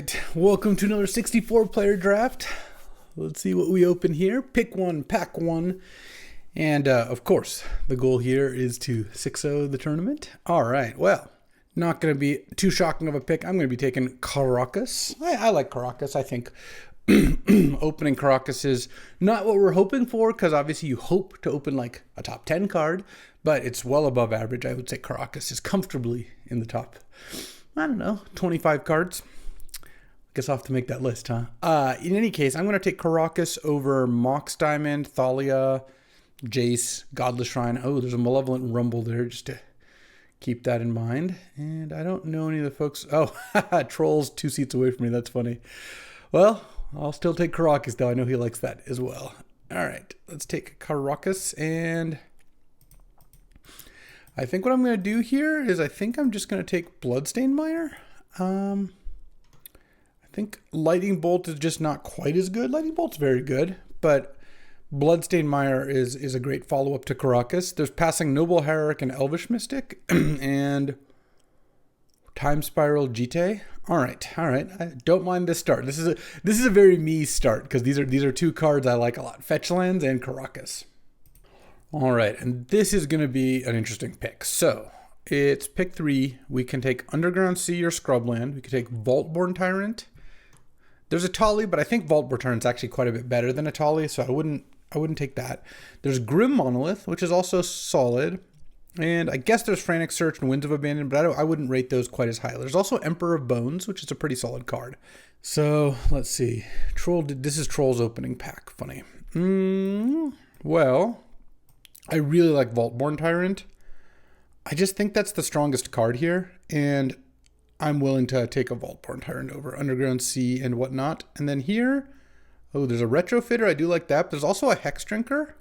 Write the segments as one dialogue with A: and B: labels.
A: right, welcome to another 64 player draft. Let's see what we open here. Pick one, pack one. And of course, the goal here is to 6-0 the tournament. All right, well, not going to be too shocking of a pick. I'm going to be taking Caracas. I like Caracas. I think opening Caracas is not what we're hoping for, because obviously you hope to open like a top 10 card, but it's well above average. I would say Caracas is comfortably in the top, I don't know, 25 cards. Guess I'll have to make that list, huh? In any case, I'm going to take Caracas over Mox Diamond, Thalia, Jace, Godless Shrine. Oh, there's a Malevolent Rumble there, just to keep that in mind. And I don't know any of the folks. Oh, Troll's 2 seats away from me. That's funny. Well, I'll still take Caracas, though. I know he likes that as well. All right, let's take Caracas. And I think what I'm going to do here is I think I'm just going to take Bloodstained Mire. I think Lightning Bolt is just not quite as good. Lightning Bolt's very good, but Bloodstained Mire is a great follow-up to Caracas. There's Passing Noble Hierarch and Elvish Mystic, and Time Spiral Jite. All right. I don't mind this start. This is a very me start, because these are two cards I like a lot: Fetchlands and Caracas. All right, and this is going to be an interesting pick. So it's pick 3. We can take Underground Sea or Scrubland. We can take Vaultborn Tyrant. There's a Tali, but I think Vaultborn Tyrant's actually quite a bit better than a Tali, so I wouldn't take that. There's Grim Monolith, which is also solid. And I guess there's Frantic Search and Winds of Abandon, but I wouldn't rate those quite as high. There's also Emperor of Bones, which is a pretty solid card. So let's see. This is Troll's opening pack. Funny. Well, I really like Vaultborn Tyrant. I just think that's the strongest card here, and I'm willing to take a Vaultborn Tyrant over Underground Sea and whatnot. And then here, oh, there's a Retrofitter. I do like that. There's also a Hex Drinker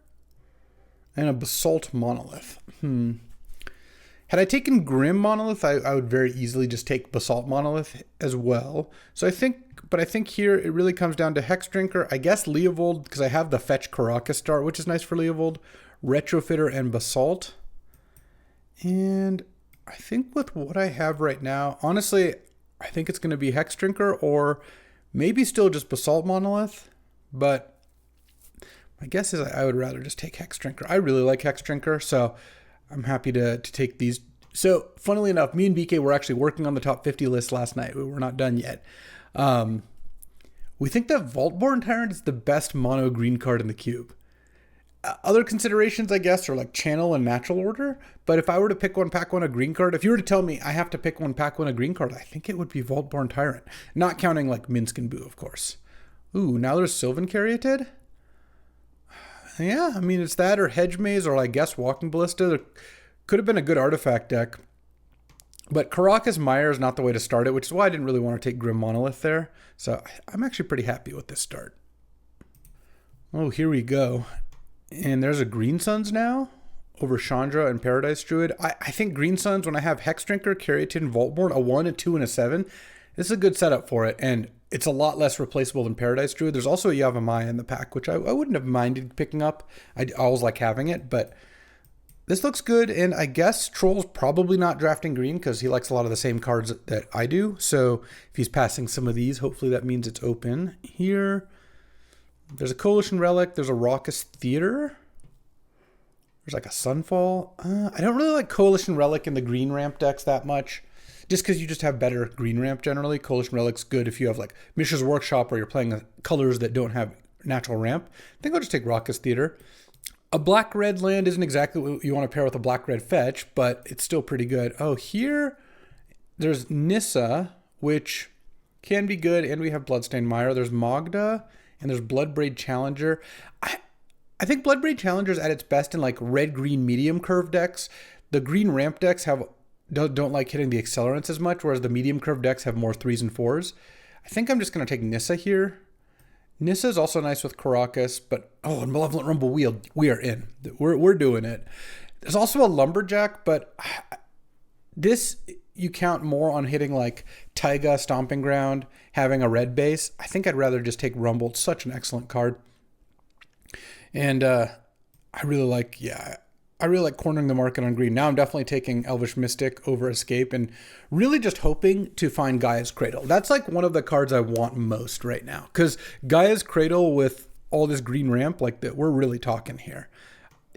A: and a Basalt Monolith. Had I taken Grim Monolith, I would very easily just take Basalt Monolith as well. So I think here it really comes down to Hex Drinker. I guess Leovold, because I have the Fetch Caracas start, which is nice for Leovold. Retrofitter and Basalt. And I think with what I have right now, honestly, I think it's going to be Hex Drinker or maybe still just Basalt Monolith. But my guess is I would rather just take Hex Drinker. I really like Hex Drinker, so I'm happy to take these. So funnily enough, me and BK were actually working on the top 50 list last night. We were not done yet. We think that Vaultborn Tyrant is the best mono green card in the cube. Other considerations, I guess, are like channel and natural order. But if I were to pick one, pack one, a green card, if you were to tell me I have to pick one, pack one, a green card, I think it would be Vaultborn Tyrant. Not counting like Minsk and Boo, of course. Ooh, now there's Sylvan Caryatid? Yeah, I mean, it's that or Hedge Maze or I guess Walking Ballista. There could have been a good artifact deck. But Caracas Mire is not the way to start it, which is why I didn't really want to take Grim Monolith there. So I'm actually pretty happy with this start. Oh, here we go. And there's a Green Suns now over Chandra and Paradise Druid. I think Green Suns, when I have Hex Drinker, Caryatid, and Vaultborn, a 1, a 2, and a 7, this is a good setup for it. And it's a lot less replaceable than Paradise Druid. There's also a Yavimaya in the pack, which I wouldn't have minded picking up. I always like having it, but this looks good. And I guess Troll's probably not drafting green because he likes a lot of the same cards that I do. So if he's passing some of these, hopefully that means it's open here. There's a Coalition Relic. There's a Raucous Theater. There's like a Sunfall. I don't really like Coalition Relic in the green ramp decks that much, just because you just have better green ramp generally. Coalition Relic's good if you have like Mishra's Workshop where you're playing colors that don't have natural ramp. I think I'll just take Raucous Theater. A black-red land isn't exactly what you want to pair with a black-red fetch, but it's still pretty good. Oh, here there's Nissa, which can be good, and we have Bloodstained Mire. There's Magda. And there's Bloodbraid Challenger. I think Bloodbraid Challenger is at its best in like red-green medium curve decks. The green ramp decks don't like hitting the accelerants as much, whereas the medium curve decks have more 3s and 4s. I think I'm just going to take Nissa here. Nissa is also nice with Caracas, but oh, and Malevolent Rumble Wheel, we are in. We're doing it. There's also a Lumberjack, but this you count more on hitting like Taiga, Stomping Ground, having a red base. I think I'd rather just take Rumble. It's such an excellent card. And I really like, I really like cornering the market on green. Now I'm definitely taking Elvish Mystic over Escape and really just hoping to find Gaia's Cradle. That's like one of the cards I want most right now, because Gaia's Cradle with all this green ramp, like that, we're really talking here.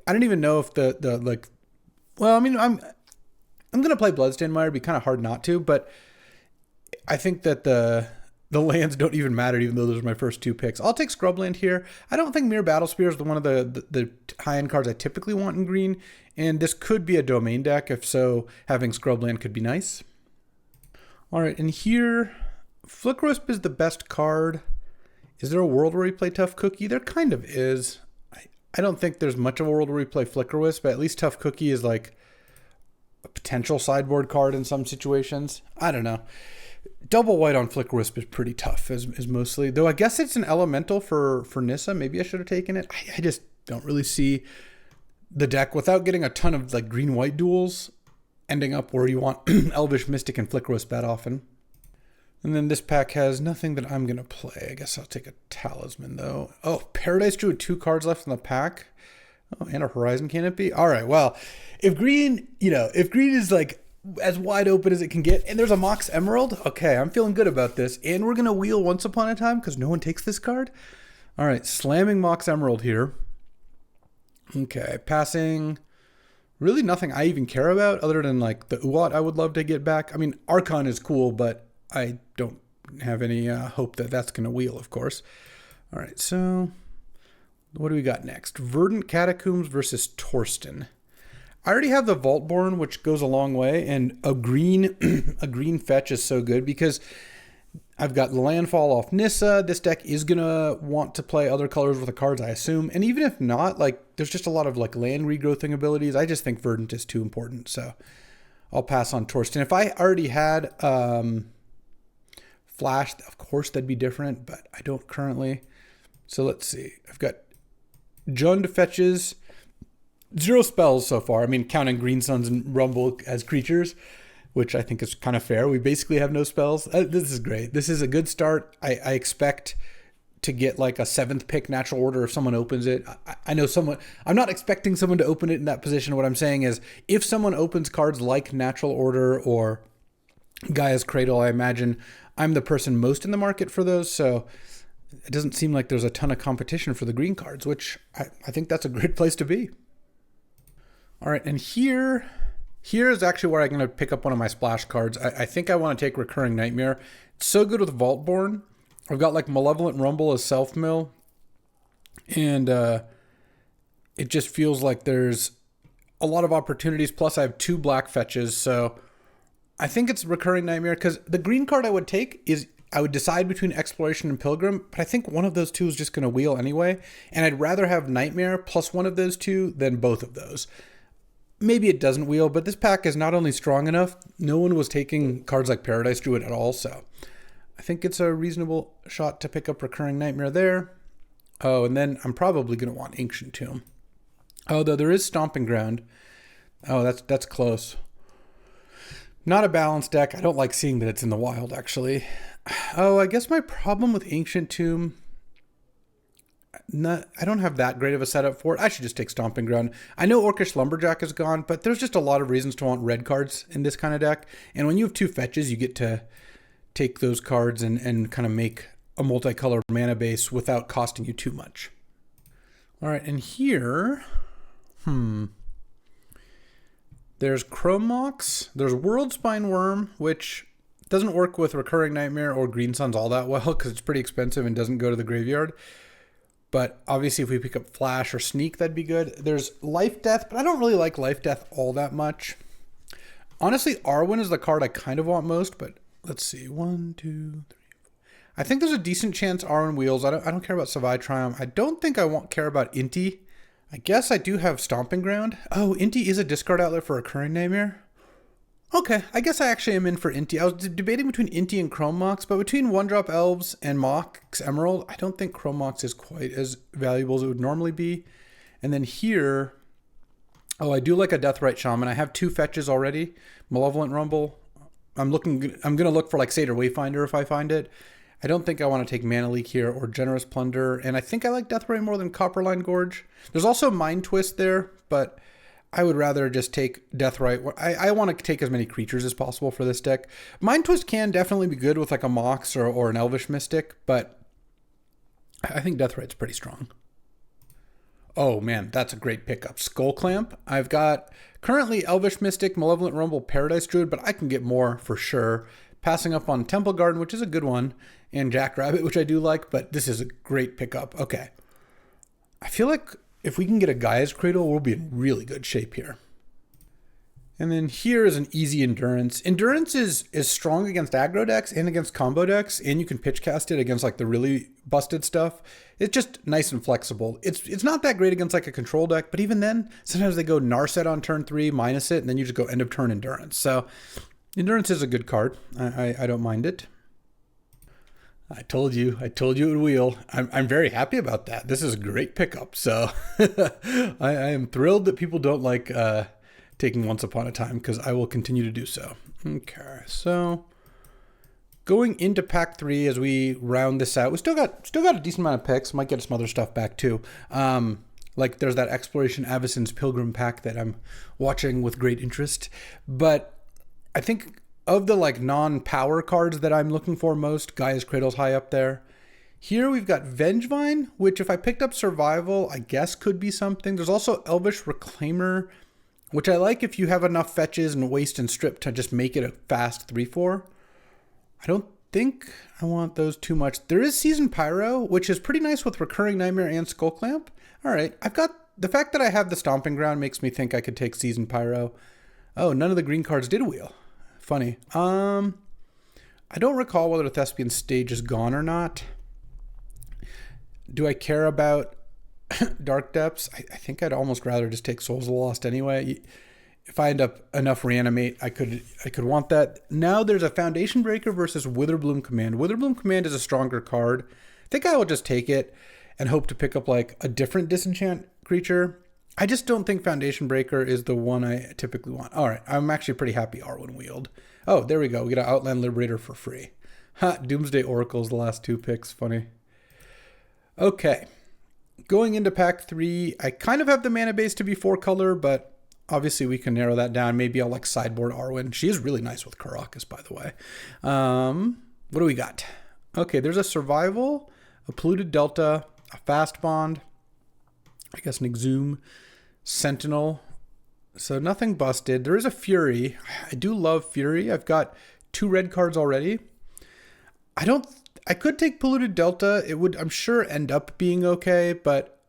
A: I don't even know if the like, well, I mean, I'm gonna play Bloodstained Mire. It'd be kind of hard not to, but I think that the lands don't even matter, even though those are my first two picks. I'll take Scrubland here. I don't think Mere Battlespear is one of the high-end cards I typically want in green, and this could be a domain deck. If so, having Scrubland could be nice. All right, and here, Flickerwisp is the best card. Is there a world where we play Tough Cookie? There kind of is. I don't think there's much of a world where we play Flickerwisp, but at least Tough Cookie is like a potential sideboard card in some situations. I don't know. Double white on Flickerwisp is pretty tough, is mostly. Though I guess it's an elemental for Nissa. Maybe I should have taken it. I just don't really see the deck without getting a ton of like green-white duels ending up where you want Elvish Mystic and Flickerwisp that often. And then this pack has nothing that I'm going to play. I guess I'll take a Talisman, though. Oh, Paradise Druid, 2 cards left in the pack. Oh, and a Horizon Canopy. All right, well, if green is like as wide open as it can get, and there's a Mox Emerald, okay, I'm feeling good about this. And we're going to wheel Once Upon a Time because no one takes this card. All right, slamming Mox Emerald here. Okay, passing really nothing I even care about other than like the Uat I would love to get back. I mean, Archon is cool, but I don't have any hope that that's going to wheel, of course. All right, so what do we got next? Verdant Catacombs versus Torsten. I already have the Vaultborn, which goes a long way, and a green fetch is so good because I've got Landfall off Nissa. This deck is going to want to play other colors with the cards, I assume. And even if not, like there's just a lot of like land regrowthing abilities. I just think Verdant is too important, so I'll pass on Torsten. If I already had Flash, of course that'd be different, but I don't currently. So let's see. I've got Jund fetches, 0 spells so far. I mean, counting Green Suns and Rumble as creatures, which I think is kind of fair. We basically have no spells. This is great. This is a good start. I expect to get like a 7th pick Natural Order if someone opens it. I know someone. I'm not expecting someone to open it in that position. What I'm saying is if someone opens cards like Natural Order or Gaia's Cradle, I imagine I'm the person most in the market for those. So it doesn't seem like there's a ton of competition for the green cards, which I think that's a great place to be. All right, and here is actually where I'm going to pick up one of my splash cards. I think I want to take Recurring Nightmare. It's so good with Vaultborn. I've got like Malevolent Rumble as self-mill, and it just feels like there's a lot of opportunities. Plus, I have 2 black fetches, so I think it's Recurring Nightmare because the green card I would take is I would decide between Exploration and Pilgrim, but I think one of those 2 is just going to wheel anyway, and I'd rather have Nightmare plus one of those 2 than both of those. Maybe it doesn't wheel, but this pack is not only strong enough, no one was taking cards like Paradise Druid at all, so I think it's a reasonable shot to pick up Recurring Nightmare there. Oh, and then I'm probably going to want Ancient Tomb. Oh, though there is Stomping Ground. Oh, that's close. Not a balanced deck. I don't like seeing that it's in the wild, actually. Oh, I guess my problem with Ancient Tomb... I don't have that great of a setup for it. I should just take Stomping Ground. I know Orcish Lumberjack is gone, but there's just a lot of reasons to want red cards in this kind of deck. And when you have 2 fetches, you get to take those cards and kind of make a multicolored mana base without costing you too much. All right, and here, there's Chrome Mox, there's World Spine Worm, which doesn't work with Recurring Nightmare or Green Suns all that well because it's pretty expensive and doesn't go to the graveyard. But obviously if we pick up Flash or Sneak, that'd be good. There's Life Death, but I don't really like Life Death all that much. Honestly, Arwen is the card I kind of want most, but let's see. 1, 2, 3, 4. I think there's a decent chance Arwen wheels. I don't care about Savai Triumph. I don't think I care about Inti. I guess I do have Stomping Ground. Oh, Inti is a discard outlet for Recurring Nightmare. Okay, I guess I actually am in for Inti. I was debating between Inti and Chrome Mox, but between 1-drop Elves and Mox Emerald, I don't think Chrome Mox is quite as valuable as it would normally be. And then here, oh, I do like a Deathrite Shaman. I have 2 fetches already. Malevolent Rumble. I'm going to look for like Satyr Wayfinder if I find it. I don't think I want to take Mana Leak here or Generous Plunder, and I think I like Deathray more than Copperline Gorge. There's also Mind Twist there, but I would rather just take Deathrite. I want to take as many creatures as possible for this deck. Mind Twist can definitely be good with like a Mox or an Elvish Mystic, but I think Deathrite's pretty strong. Oh man, that's a great pickup. Skull Clamp. I've got currently Elvish Mystic, Malevolent Rumble, Paradise Druid, but I can get more for sure. Passing up on Temple Garden, which is a good one, and Jackrabbit, which I do like, but this is a great pickup. Okay. I feel like if we can get a Gaia's Cradle, we'll be in really good shape here. And then here is an easy Endurance. Endurance is strong against aggro decks and against combo decks, and you can pitch cast it against like the really busted stuff. It's just nice and flexible. It's not that great against like a control deck, but even then, sometimes they go Narset on turn 3, minus it, and then you just go end of turn Endurance. So Endurance is a good card. I don't mind it. I told you it would wheel. I'm very happy about that. This is a great pickup. So I am thrilled that people don't like taking Once Upon a Time, because I will continue to do so. Okay, so going into pack 3 as we round this out, we still got a decent amount of picks. Might get some other stuff back too. Like there's that Exploration Avacyn's Pilgrim pack that I'm watching with great interest. But I think of the like non-power cards that I'm looking for most, Gaia's Cradle's high up there. Here we've got Vengevine, which if I picked up Survival, I guess could be something. There's also Elvish Reclaimer, which I like if you have enough fetches and waste and strip to just make it a fast 3/4. I don't think I want those too much. There is Seasoned Pyro, which is pretty nice with Recurring Nightmare and Skull Clamp. All right, I've got the fact that I have the Stomping Ground makes me think I could take Seasoned Pyro. Oh, none of the green cards did wheel. Funny. I don't recall whether the Thespian Stage is gone or not. Do I care about Dark Depths? I think I'd almost rather just take Souls of the Lost anyway. If I end up enough Reanimate, I could want that. Now there's a Foundation Breaker versus Witherbloom Command. Witherbloom Command is a stronger card. I think I will just take it and hope to pick up like a different disenchant creature. I just don't think Foundation Breaker is the one I typically want. All right, I'm actually pretty happy Arwen wheeled. Oh, there we go. We get an Outland Liberator for free. Ha, Doomsday Oracle's the last 2 picks. Funny. Okay. Going into pack 3, I kind of have the mana base to be 4-color, but obviously we can narrow that down. Maybe I'll like sideboard Arwen. She is really nice with Caracas, by the way. What do we got? Okay, there's a Survival, a Polluted Delta, a Fast Bond, I guess an Exhume, Sentinel. So nothing busted. There is a Fury. I do love Fury. I've got 2 red cards already. I could take Polluted Delta. It would, I'm sure, end up being okay, but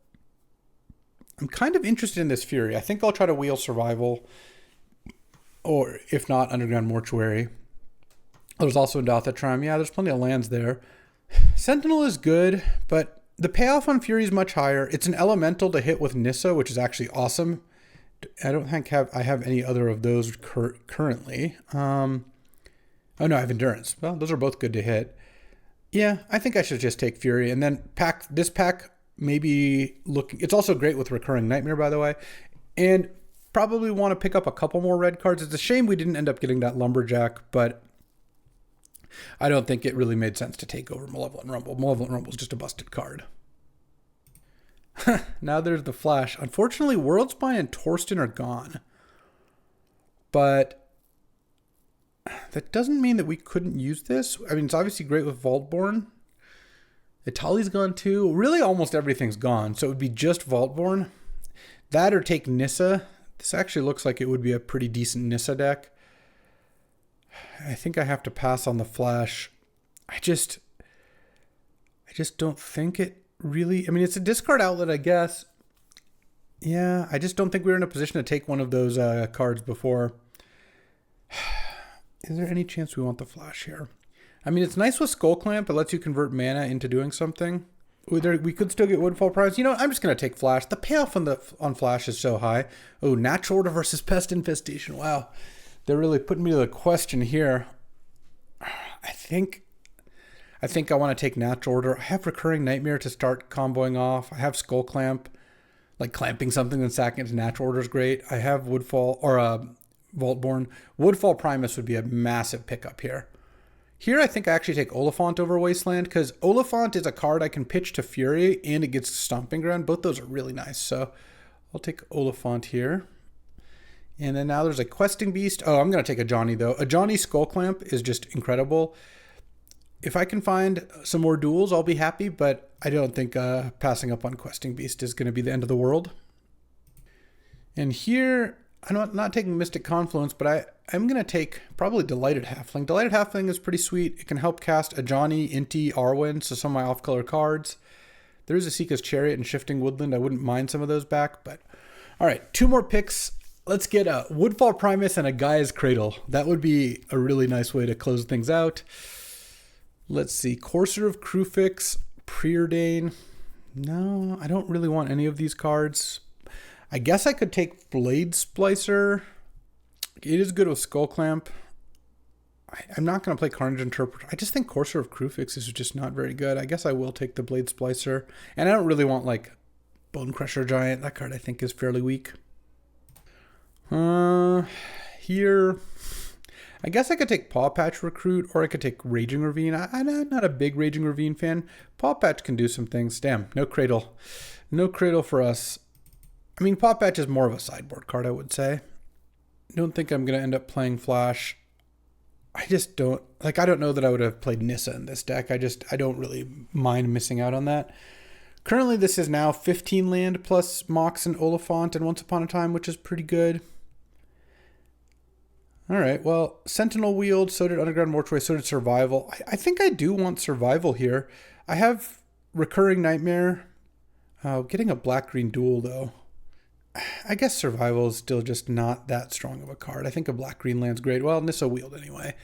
A: I'm kind of interested in this Fury. I think I'll try to wheel Survival, or if not, Underground Mortuary. There's also Ndatha-Tram. Yeah, there's plenty of lands there. Sentinel is good, but the payoff on Fury is much higher. It's an elemental to hit with Nissa, which is actually awesome. I don't think I have any other of those currently. Oh no, I have Endurance. Well, those are both good to hit. Yeah, I think I should just take Fury and then this pack maybe looking. It's also great with Recurring Nightmare, by the way, and probably want to pick up a couple more red cards. It's a shame we didn't end up getting that Lumberjack, but I don't think it really made sense to take over Malevolent Rumble. Malevolent Rumble is just a busted card. Now there's the Flash. Unfortunately, Worldspine and Torsten are gone. But that doesn't mean that we couldn't use this. I mean, it's obviously great with Vaultborn. Itali's gone too. Really, almost everything's gone. So it would be just Vaultborn. That or take Nissa. This actually looks like it would be a pretty decent Nissa deck. I think I have to pass on the Flash. I just don't think it really. I mean, it's a discard outlet, I guess. Yeah, I just don't think we were in a position to take one of those cards before. Is there any chance we want the Flash here? I mean, it's nice with Skull Clamp. It lets you convert mana into doing something. We could still get Woodfall Prize. You know, I'm just going to take Flash. The payoff on Flash is so high. Oh, Natural Order versus Pest Infestation. Wow. They're really putting me to the question here. I think I want to take Natural Order. I have Recurring Nightmare to start comboing off. I have Skull Clamp. Like clamping something and sacking into Natural Order is great. I have Woodfall or Vaultborn. Woodfall Primus would be a massive pickup here. Here, I think I actually take Oliphant over Wasteland because Oliphant is a card I can pitch to Fury and it gets Stomping Ground. Both those are really nice. So I'll take Oliphant here. And then now there's a Questing Beast. Oh, I'm going to take a Johnny, though. A Johnny Skull Clamp is just incredible. If I can find some more duels, I'll be happy, but I don't think passing up on Questing Beast is going to be the end of the world. And here, I'm not taking Mystic Confluence, but I'm going to take probably Delighted Halfling. Delighted Halfling is pretty sweet. It can help cast a Johnny, Inti, Arwen, so some of my off-color cards. There's a Sika's Chariot and Shifting Woodland. I wouldn't mind some of those back, but all right, 2 more picks. Let's get a Woodfall Primus and a Gaia's Cradle. That would be a really nice way to close things out. Let's see, Courser of Krufix, Preordain. No, I don't really want any of these cards. I guess I could take Blade Splicer. It is good with Skull Clamp. I'm not going to play Carnage Interpreter. I just think Courser of Krufix is just not very good. I guess I will take the Blade Splicer. And I don't really want, like, Bone Crusher Giant. That card I think is fairly weak. Here, I guess I could take Paw Patch Recruit, or I could take Raging Ravine. I'm not a big Raging Ravine fan. Paw Patch can do some things. Damn, no Cradle. No Cradle for us. I mean, Paw Patch is more of a sideboard card, I would say. Don't think I'm going to end up playing Flash. I just don't, like, I don't know that I would have played Nissa in this deck. I don't really mind missing out on that. Currently, this is now 15 land plus Mox and Oliphant and Once Upon a Time, which is pretty good. All right, well, Sentinel Wield, so did Underground Mortuary, so did Survival. I think I do want Survival here. I have Recurring Nightmare. Getting a black-green duel, though. I guess Survival is still just not that strong of a card. I think a black-green land's great. Well, Nissa Wield anyway.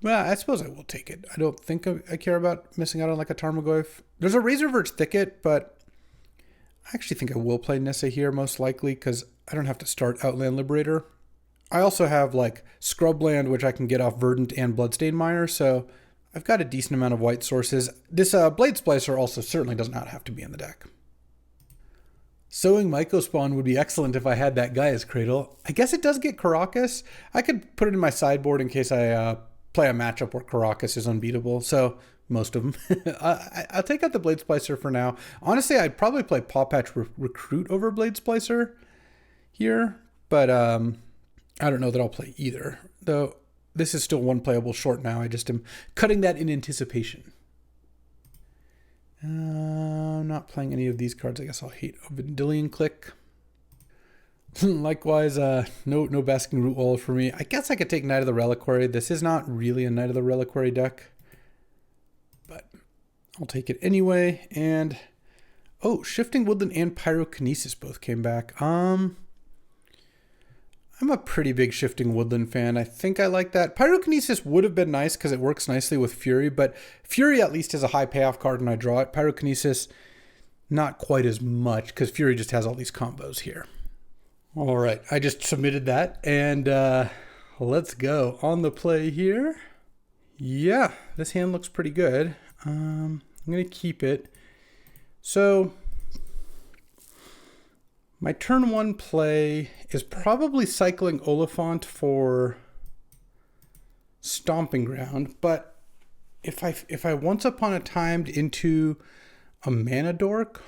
A: Well, I suppose I will take it. I don't think I care about missing out on like a Tarmogoyf. There's a Razorverge Thicket, but I actually think I will play Nissa here most likely because I don't have to start Outland Liberator. I also have like Scrubland, which I can get off Verdant and Bloodstained Mire, so I've got a decent amount of white sources. This Blade Splicer also certainly does not have to be in the deck. Sowing Mycospawn would be excellent if I had that Gaia's Cradle. I guess it does get Caracas. I could put it in my sideboard in case I play a matchup where Caracas is unbeatable, so most of them. I'll take out the Blade Splicer for now. Honestly, I'd probably play Paw Patch Recruit over Blade Splicer here, but I don't know that I'll play either, though this is still one playable short now. I just am cutting that in anticipation. I'm not playing any of these cards. I guess I'll hate Vendilion Click. Likewise, no Basking Root Wall for me. I guess I could take Knight of the Reliquary. This is not really a Knight of the Reliquary deck, but I'll take it anyway. And, oh, Shifting Woodland and Pyrokinesis both came back. I'm a pretty big Shifting Woodland fan. I think I like that. Pyrokinesis would have been nice because it works nicely with Fury, but Fury at least has a high payoff card when I draw it. Pyrokinesis, not quite as much because Fury just has all these combos here. All right, I just submitted that, and let's go. On the play here. Yeah, this hand looks pretty good. I'm going to keep it. So my turn 1 play is probably cycling Oliphant for Stomping Ground, but if I Once Upon a Timed into a Mana Dork,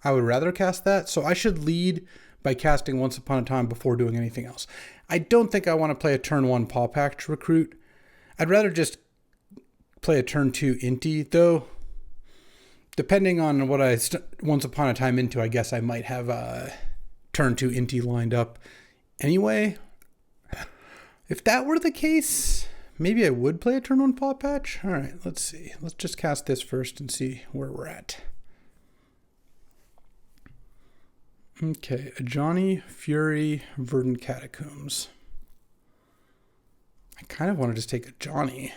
A: I would rather cast that. So I should lead by casting Once Upon a Time before doing anything else. I don't think I want to play a turn 1 Paw Patch Recruit. I'd rather just play a turn 2 Inti, though. Depending on what I Once Upon a Time into, I guess I might have a turn 2 Inti lined up anyway. If that were the case, maybe I would play a turn 1 Paw Patch. All right, let's see. Let's just cast this first and see where we're at. Okay, a Johnny, Fury, Verdant Catacombs. I kind of want to just take a Johnny.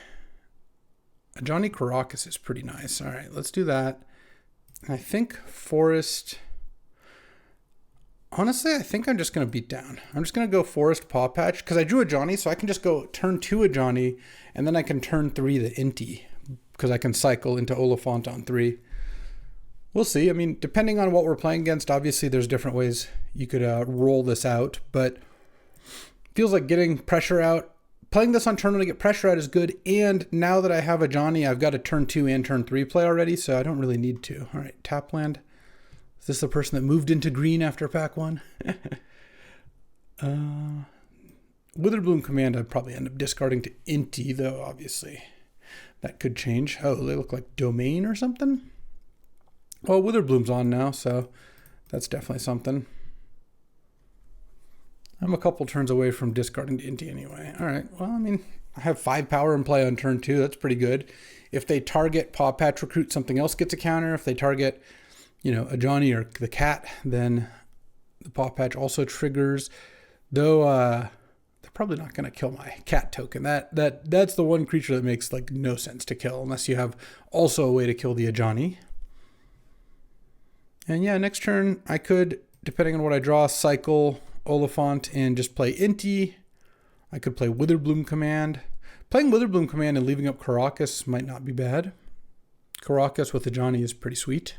A: A Johnny Caracas is pretty nice. All right, let's do that. I think Forest. Honestly, I think I'm just going to beat down. I'm just going to go Forest Paw Patch because I drew a Johnny, so I can just go turn 2 a Johnny, and then I can turn 3 the Inti because I can cycle into Oliphant on 3. We'll see. I mean, depending on what we're playing against, obviously there's different ways you could roll this out, but feels like getting pressure out. Playing this on turn 1 to get pressure out is good, and now that I have a Johnny, I've got a turn 2 and turn 3 play already, so I don't really need to. All right, tap land. Is this the person that moved into green after pack 1? Witherbloom Command I'd probably end up discarding to Inti, though obviously that could change. Oh, they look like Domain or something? Well, Witherbloom's on now, so that's definitely something. I'm a couple turns away from discarding to Inti anyway. All right, well, I mean, I have 5 power in play on turn 2. That's pretty good. If they target Paw Patch Recruit, something else gets a counter. If they target, a Johnny or the cat, then the Paw Patch also triggers. Though they're probably not going to kill my cat token. That's the one creature that makes like no sense to kill unless you have also a way to kill the Ajani. And yeah, next turn I could, depending on what I draw, cycle Oliphant and just play Inti. I could play Witherbloom Command. Playing Witherbloom Command and leaving up Caracas might not be bad. Caracas with Ajani is pretty sweet.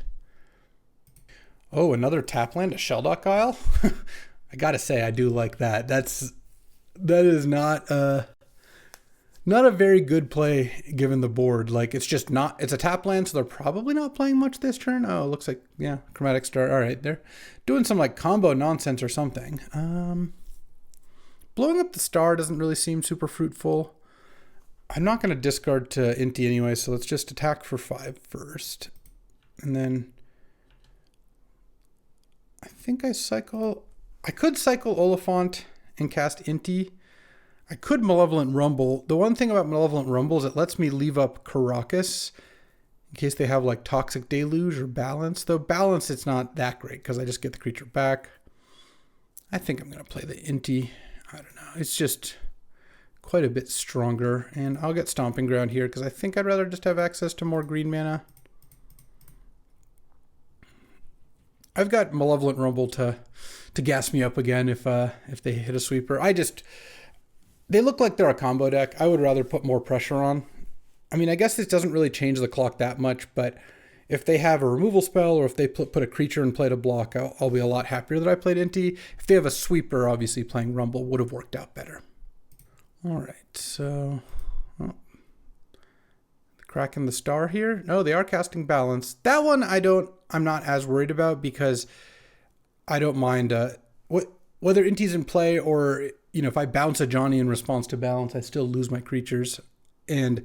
A: Oh, another tap land, a Shelldock Isle? I gotta say, I do like that. That is not a very good play given the board. Like, it's a tap land, so they're probably not playing much this turn. Oh, it looks like, yeah, Chromatic Star. All right, they're doing some like combo nonsense or something. Blowing up the star doesn't really seem super fruitful. I'm not going to discard to Inti anyway, so let's just attack for 5 first. And then I think I could cycle Oliphant and cast Inti. I could Malevolent Rumble. The one thing about Malevolent Rumble is it lets me leave up Caracas in case they have like Toxic Deluge or Balance. Though Balance, it's not that great because I just get the creature back. I think I'm going to play the Inti. I don't know. It's just quite a bit stronger. And I'll get Stomping Ground here because I think I'd rather just have access to more green mana. I've got Malevolent Rumble to gas me up again if they hit a sweeper. They look like they're a combo deck. I would rather put more pressure on. I mean, I guess this doesn't really change the clock that much, but if they have a removal spell or if they put a creature in play to block, I'll be a lot happier that I played Inti. If they have a sweeper, obviously playing Rumble would have worked out better. All right, so cracking the star here. No, they are casting Balance. That one I'm not as worried about because I don't mind whether Inti's in play or if I bounce a Johnny in response to Balance, I still lose my creatures and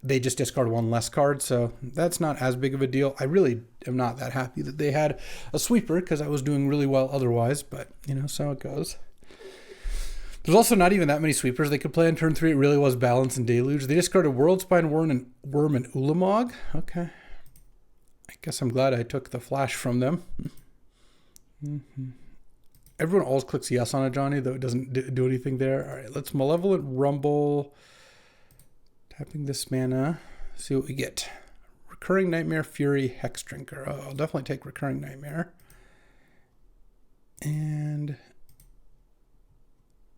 A: they just discard 1 less card. So that's not as big of a deal. I really am not that happy that they had a sweeper because I was doing really well otherwise, but so it goes. There's also not even that many sweepers they could play on turn 3. It really was Balance and Deluge. They discarded Worldspine Worm and Ulamog. Okay. I guess I'm glad I took the flash from them. Mm-hmm. Everyone always clicks yes on a Johnny, though it doesn't do anything there. All right, let's Malevolent Rumble. Tapping this mana. See what we get. Recurring Nightmare, Fury, Hex Drinker. Oh, I'll definitely take Recurring Nightmare. And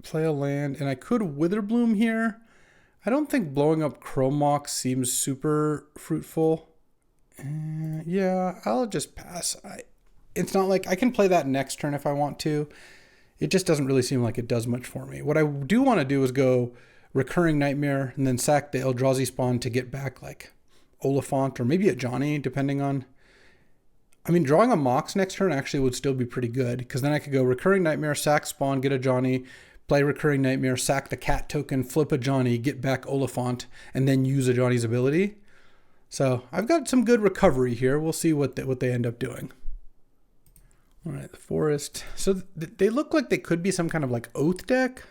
A: play a land. And I could Witherbloom here. I don't think blowing up Chromox seems super fruitful. Yeah, I'll just pass. It's not like I can play that next turn if I want to. It just doesn't really seem like it does much for me. What I do want to do is go Recurring Nightmare and then sack the Eldrazi spawn to get back like Oliphant or maybe a Johnny, depending on... I mean, drawing a Mox next turn actually would still be pretty good because then I could go Recurring Nightmare, sack spawn, get a Johnny, play Recurring Nightmare, sack the cat token, flip a Johnny, get back Oliphant, and then use a Johnny's ability. So I've got some good recovery here. We'll see what they end up doing. All right, the Forest. So they look like they could be some kind of like Oath deck.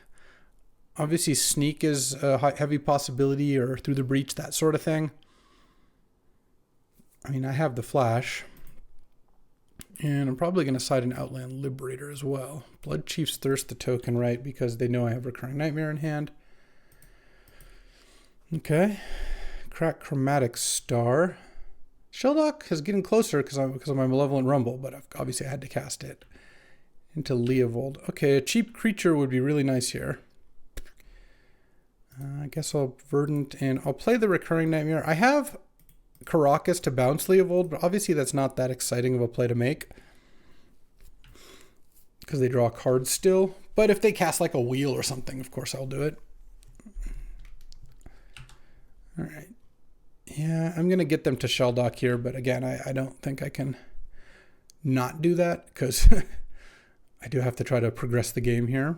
A: Obviously, Sneak is a heavy possibility, or Through the Breach, that sort of thing. I mean, I have the Flash. And I'm probably going to side an Outland Liberator as well. Blood Chief's Thirst the token, right? Because they know I have Recurring Nightmare in hand. Okay. Crack Chromatic Star. Shelldock is getting closer because of my Malevolent Rumble, but obviously I had to cast it into Leovold. Okay, a cheap creature would be really nice here. I guess I'll Verdant and I'll play the Recurring Nightmare. I have Caracas to bounce Leovold, but obviously that's not that exciting of a play to make because they draw cards still. But if they cast like a Wheel or something, of course I'll do it. All right. Yeah, I'm going to get them to Shelldock here, but again, I don't think I can not do that because I do have to try to progress the game here.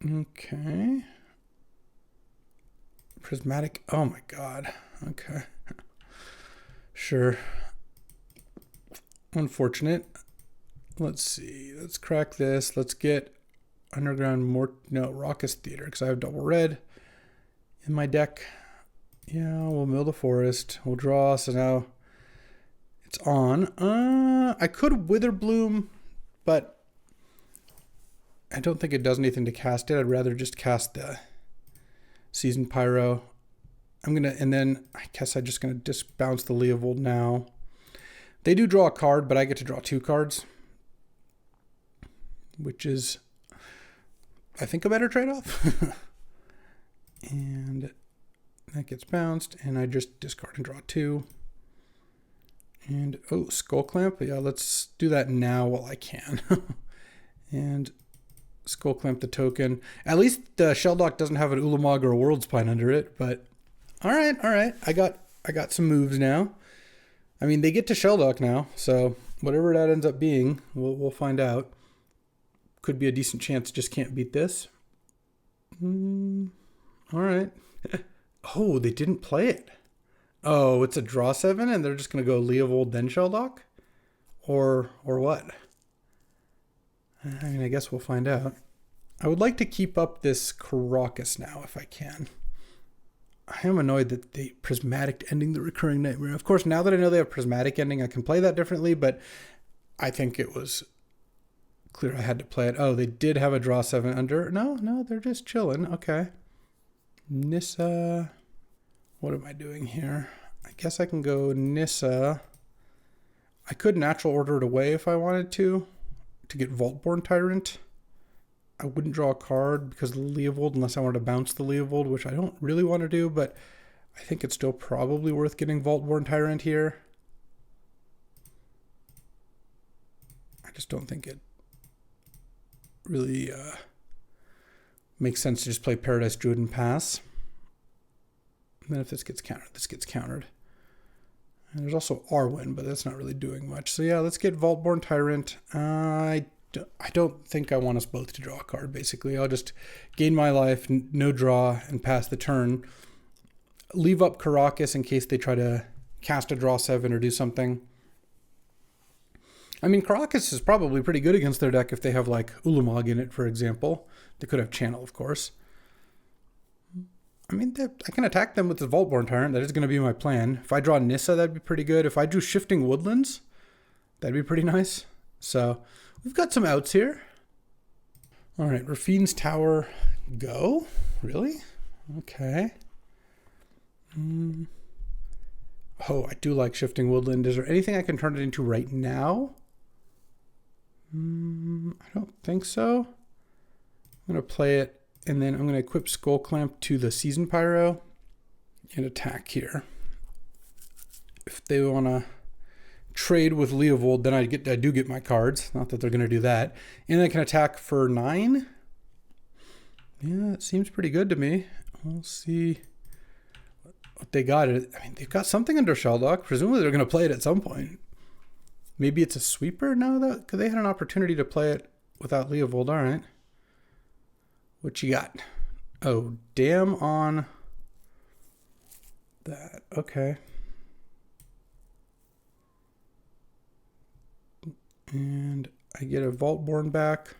A: Okay. Prismatic. Oh my god. Okay. Sure. Unfortunate. Let's see. Let's crack this. Let's get Underground Raucous Theater, because I have double red in my deck. Yeah, we'll mill the forest. We'll draw, so now it's on. I could Witherbloom, but I don't think it does anything to cast it. I'd rather just cast the Seasoned Pyro. And then I guess I'm just gonna disbounce the Leovold now. They do draw a card, but I get to draw 2 cards, which is, I think, a better trade-off. And that gets bounced, and I just discard and draw 2. And, oh, Skull Clamp. Yeah, let's do that now while I can. And Skull Clamp the token. At least the Shelldock doesn't have an Ulamog or a World Spine under it, but all right. I got some moves now. I mean, they get to Shelldock now, so whatever that ends up being, we'll find out. Could be a decent chance, just can't beat this. All right. Oh, they didn't play it. Oh, it's a draw 7 and they're just going to go Leovold then Shelldock? Or what? I mean, I guess we'll find out. I would like to keep up this Caracas now if I can. I am annoyed that they Prismatic ending the Recurring Nightmare. Of course, now that I know they have Prismatic ending, I can play that differently, but I think it was clear I had to play it. Oh, they did have a draw 7 under. No, they're just chilling. Okay. Nissa. What am I doing here? I guess I can go Nissa. I could natural order it away if I wanted to get Vaultborn Tyrant. I wouldn't draw a card because of the Leovold unless I wanted to bounce the Leovold, which I don't really want to do, but I think it's still probably worth getting Vaultborn Tyrant here. I just don't think it really makes sense to just play Paradise Druid and pass. And then if this gets countered, this gets countered. And there's also Arwen, but that's not really doing much. So yeah, let's get Vaultborn Tyrant. I don't think I want us both to draw a card, basically. I'll just gain my life, no draw, and pass the turn. Leave up Caracas in case they try to cast a draw 7 or do something. I mean, Caracas is probably pretty good against their deck if they have, like, Ulamog in it, for example. They could have Channel, of course. I mean, I can attack them with the Vaultborn Tyrant. That is going to be my plan. If I draw Nissa, that'd be pretty good. If I drew Shifting Woodlands, that'd be pretty nice. So we've got some outs here. All right, Rafine's Tower, go? Really? Okay. Oh, I do like Shifting Woodland. Is there anything I can turn it into right now? I don't think so. I'm going to play it, and then I'm going to equip Skull Clamp to the Seasoned Pyro and attack here. If they want to trade with Leovold, then I do get my cards. Not that they're going to do that. And I can attack for 9. Yeah, it seems pretty good to me. We'll see what they got. I mean, they've got something under Shelldock. Presumably they're going to play it at some point. Maybe it's a sweeper now, though, because they had an opportunity to play it without Leovold. All right. What you got? Oh, damn on that. Okay. And I get a Vaultborn back.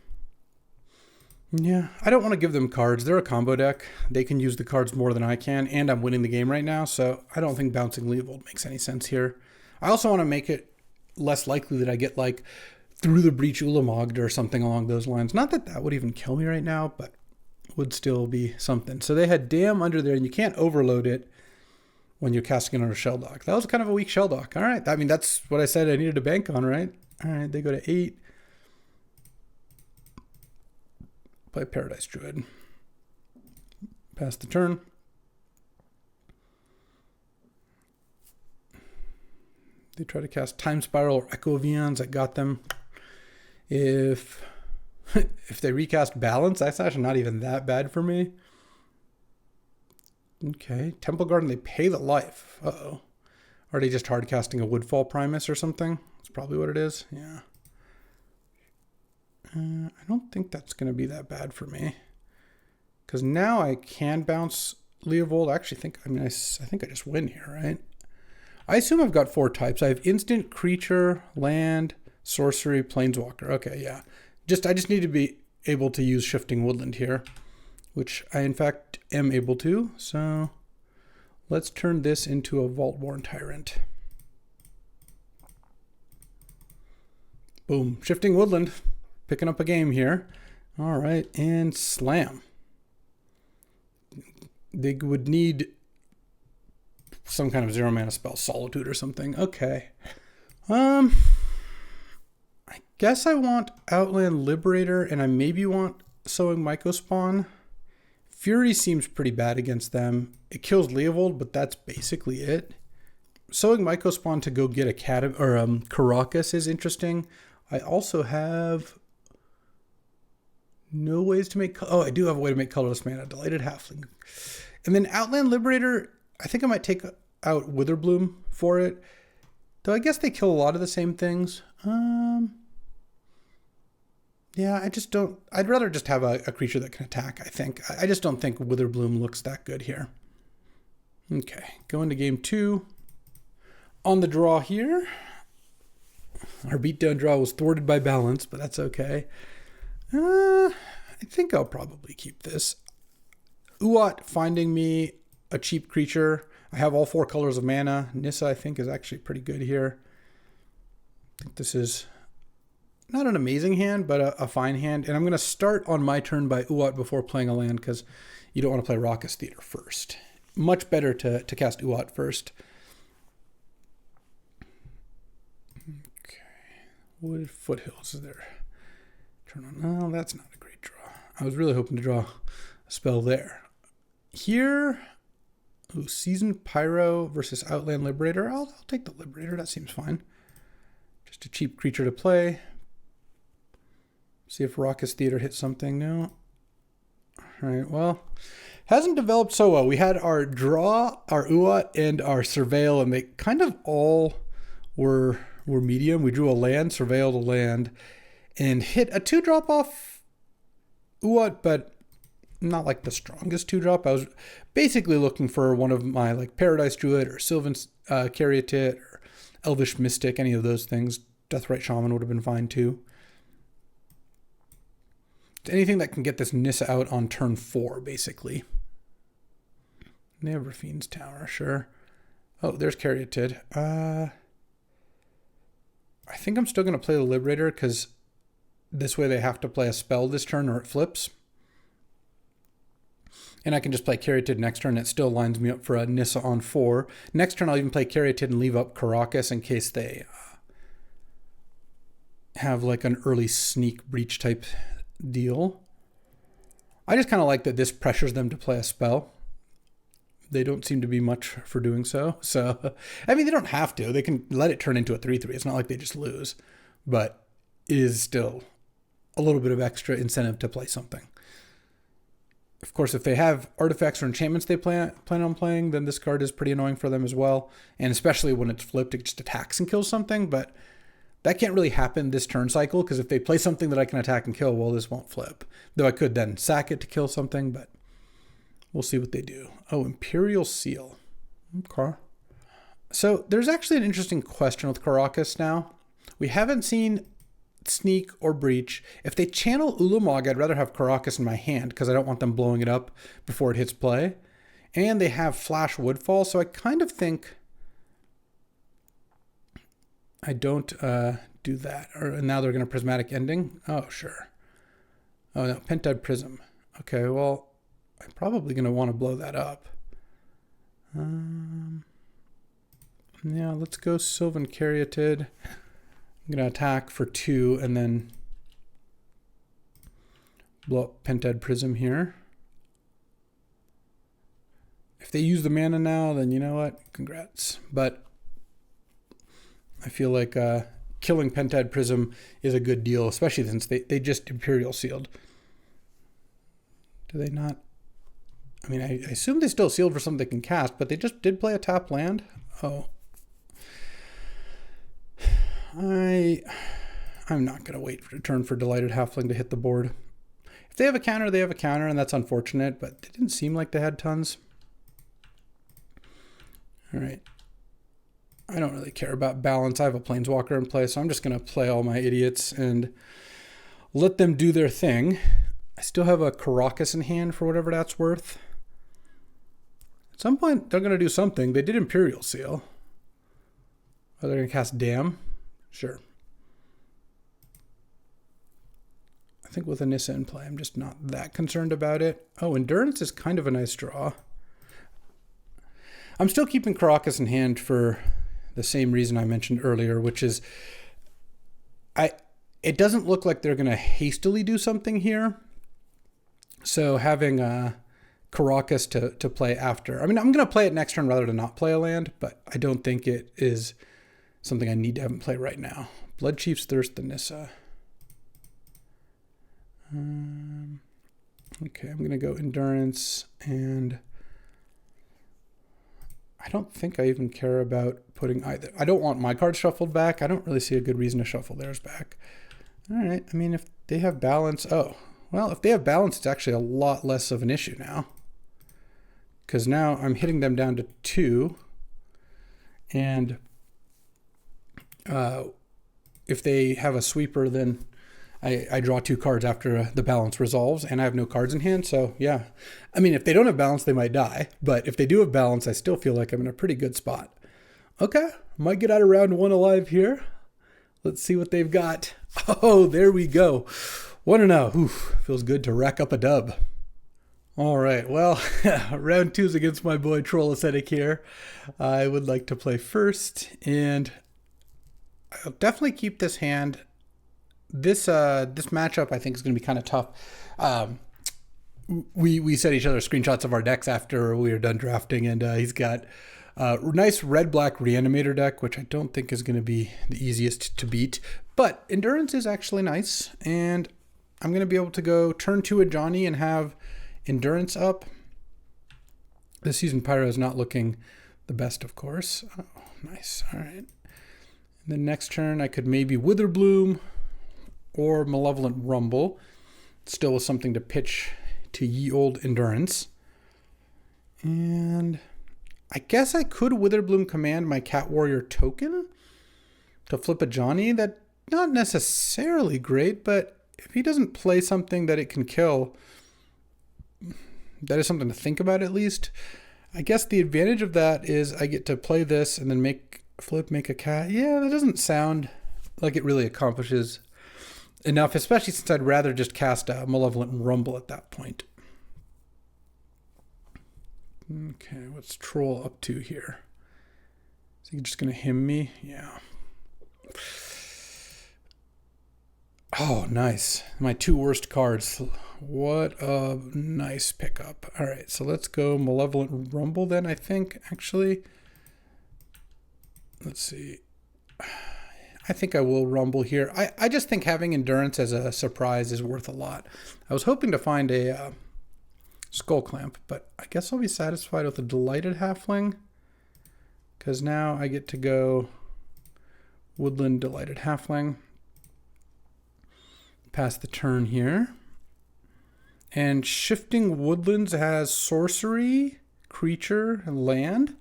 A: Yeah, I don't want to give them cards. They're a combo deck. They can use the cards more than I can, and I'm winning the game right now, so I don't think bouncing Leovold makes any sense here. I also want to make it less likely that I get, like, Through the Breach Ulamogd or something along those lines. Not that that would even kill me right now, but would still be something. So they had Damn under there, and you can't overload it when you're casting it on a Shelldock. That was kind of a weak Shelldock. All right. I mean, that's what I said I needed to bank on, right? All right. They go to 8. Play Paradise Druid. Pass the turn. They try to cast Time Spiral or Echo Vians. I got them. If they recast Balance, that's actually not even that bad for me. Okay. Temple Garden, they pay the life. Uh-oh. Are they just hard casting a Woodfall Primus or something? That's probably what it is. Yeah. I don't think that's going to be that bad for me. Because now I can bounce Leovold. I actually think, I think I just win here, right? I assume I've got 4 types. I have instant, creature, land, sorcery, planeswalker. Okay, yeah. I just need to be able to use Shifting Woodland here, which I in fact am able to. So let's turn this into a Vault-Born Tyrant. Boom. Shifting Woodland. Picking up a game here. All right, and slam. They would need some kind of 0 mana spell, Solitude or something. Okay. I guess I want Outland Liberator, and I maybe want Sowing Mycospawn. Fury seems pretty bad against them. It kills Leovold, but that's basically it. Sowing Mycospawn to go get a Caracas is interesting. I also have no ways to make... Oh, I do have a way to make colorless mana. Delighted Halfling. And then Outland Liberator, I think I might take out Witherbloom for it. Though I guess they kill a lot of the same things. Yeah, I just don't... I'd rather just have a creature that can attack, I think. I just don't think Witherbloom looks that good here. Okay, go into game 2. On the draw here. Our beatdown draw was thwarted by balance, but that's okay. I think I'll probably keep this. Uat finding me a cheap creature. I have all 4 colors of mana. Nissa, I think, is actually pretty good here. I think this is not an amazing hand, but a fine hand. And I'm going to start on my turn by Uat before playing a land, because you don't want to play Raucous Theater first. Much better to cast Uat first. Okay. Wooded Foothills is there. Turn on. No, that's not a great draw. I was really hoping to draw a spell there. Here, Seasoned Pyro versus Outland Liberator. I'll take the Liberator. That seems fine. Just a cheap creature to play. See if Raucous Theater hits something. No. All right, well, hasn't developed so well. We had our draw, our Uat, and our Surveil, and they kind of all were medium. We drew a land, surveilled a land, and hit a 2-drop off Uat, but not like the strongest 2-drop. I was basically looking for one of my like Paradise Druid or Sylvan Caryatid or Elvish Mystic, any of those things. Deathrite Shaman would have been fine too. Anything that can get this Nissa out on turn 4, basically. Never Fiend's Tower, sure. Oh, there's Caryatid. I think I'm still going to play the Liberator, because this way they have to play a spell this turn or it flips. And I can just play Caryatid next turn. It still lines me up for a Nissa on 4. Next turn I'll even play Caryatid and leave up Caracas in case they have like an early sneak breach type deal. I just kind of like that this pressures them to play a spell. They don't seem to be much for doing so. So, I mean, they don't have to. They can let it turn into a 3/3. It's not like they just lose. But it is still a little bit of extra incentive to play something. Of course, if they have artifacts or enchantments they plan on playing, then this card is pretty annoying for them as well. And especially when it's flipped, it just attacks and kills something. But that can't really happen this turn cycle, because if they play something that I can attack and kill, well, this won't flip. Though I could then sack it to kill something, but we'll see what they do. Oh, Imperial Seal. Okay. So there's actually an interesting question with Caracas now. We haven't seen Sneak or Breach. If they channel Ulamog, I'd rather have Caracas in my hand, because I don't want them blowing it up before it hits play. And they have Flash Woodfall, so I kind of think I don't do that. Or now they're going to Prismatic Ending. Oh, sure. Oh, no, Pentad Prism. Okay, well, I'm probably going to want to blow that up. Yeah, let's go Sylvan Caryatid. I'm going to attack for 2 and then blow up Pentad Prism here. If they use the mana now, then you know what? Congrats. But I feel like killing Pentad Prism is a good deal, especially since they just Imperial Sealed. Do they not? I mean, I assume they still sealed for something they can cast, but they just did play a tap land. Oh. I I'm not going to wait for a turn for Delighted Halfling to hit the board. If they have a counter, they have a counter, and that's unfortunate, but it didn't seem like they had tons. All right. I don't really care about balance. I have a Planeswalker in play, so I'm just going to play all my idiots and let them do their thing. I still have a Caracas in hand for whatever that's worth. At some point, they're going to do something. They did Imperial Seal. Are they going to cast Dam? Sure. I think with Anissa in play, I'm just not that concerned about it. Oh, Endurance is kind of a nice draw. I'm still keeping Caracas in hand for the same reason I mentioned earlier, which is it doesn't look like they're going to hastily do something here. So having Caracas to play after. I mean, I'm going to play it next turn rather than not play a land, but I don't think it is something I need to have in play right now. Blood Chief's Thirst, Anissa. Okay, I'm going to go Endurance, and I don't think I even care about putting either. I don't want my cards shuffled back. I don't really see a good reason to shuffle theirs back. All right, I mean, if they have balance, well, if they have balance, it's actually a lot less of an issue now. Because now I'm hitting them down to 2. And if they have a sweeper, then I draw 2 cards after the balance resolves, and I have no cards in hand. So, yeah. I mean, if they don't have balance, they might die. But if they do have balance, I still feel like I'm in a pretty good spot. Okay, might get out of round 1 alive here. Let's see what they've got. Oh, there we go. 1-0. Oof, feels good to rack up a dub. All right, well, round 2 is against my boy Troll Ascetic here. I would like to play first, and I'll definitely keep this hand. This matchup I think is going to be kind of tough. We sent each other screenshots of our decks after we were done drafting, and he's got a nice red-black Reanimator deck, which I don't think is going to be the easiest to beat. But Endurance is actually nice, and I'm going to be able to go turn 2 a Johnny and have Endurance up. This season Pyro is not looking the best, of course. Oh, nice. All right. And then next turn I could maybe Witherbloom or Malevolent Rumble, still with something to pitch to ye old Endurance. And I guess I could Witherbloom command my Cat Warrior token to flip a Johnny. That's not necessarily great, but if he doesn't play something that it can kill, that is something to think about at least. I guess the advantage of that is I get to play this and then make a cat. Yeah, that doesn't sound like it really accomplishes enough, especially since I'd rather just cast a Malevolent Rumble at that point. Okay, what's Troll up to here? Is he just going to him me? Yeah. Oh, nice. My 2 worst cards. What a nice pickup. All right, so let's go Malevolent Rumble then, I think, actually. Let's see. I think I will Rumble here. I just think having Endurance as a surprise is worth a lot. I was hoping to find a Skull Clamp, but I guess I'll be satisfied with a Delighted Halfling, because now I get to go Woodland Delighted Halfling. Pass the turn here. And Shifting Woodlands has sorcery, creature, and land.